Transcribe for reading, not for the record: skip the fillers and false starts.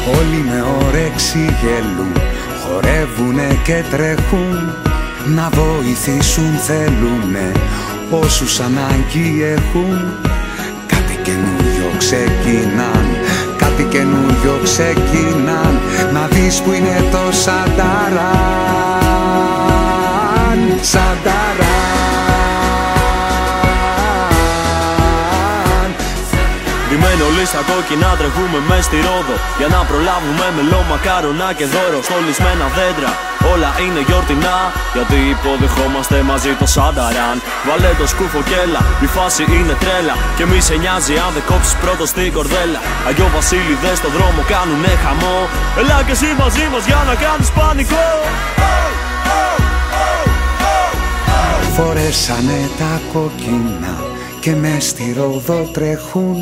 Όλοι με όρεξη γελούν, χορεύουνε και τρέχουν. Να βοηθήσουν θέλουνε όσους ανάγκη έχουν. Κάτι καινούριο ξεκινάν, κάτι καινούριο ξεκινάν. Να δεις που είναι το Σανταράν, Σανταράν. Ντυμένοι όλοι στα κόκκινα τρέχουμε μες στη Ρόδο, για να προλάβουμε μελό, μακάρονα και δώρο. Στολισμένα δέντρα, όλα είναι γιορτινά, γιατί υποδεχόμαστε μαζί το Σανταράν. Βάλε το σκούφο κι έλα, η φάση είναι τρέλα, και μη σε νοιάζει αν δεν κόψεις πρώτο στην κορδέλα. Αγιό Βασίλειδες στο δρόμο κάνουνε χαμό, έλα και εσύ μαζί μας για να κάνεις πανικό. Φορέσανε τα κόκκινα και μες στη Ρόδο τρέχουν.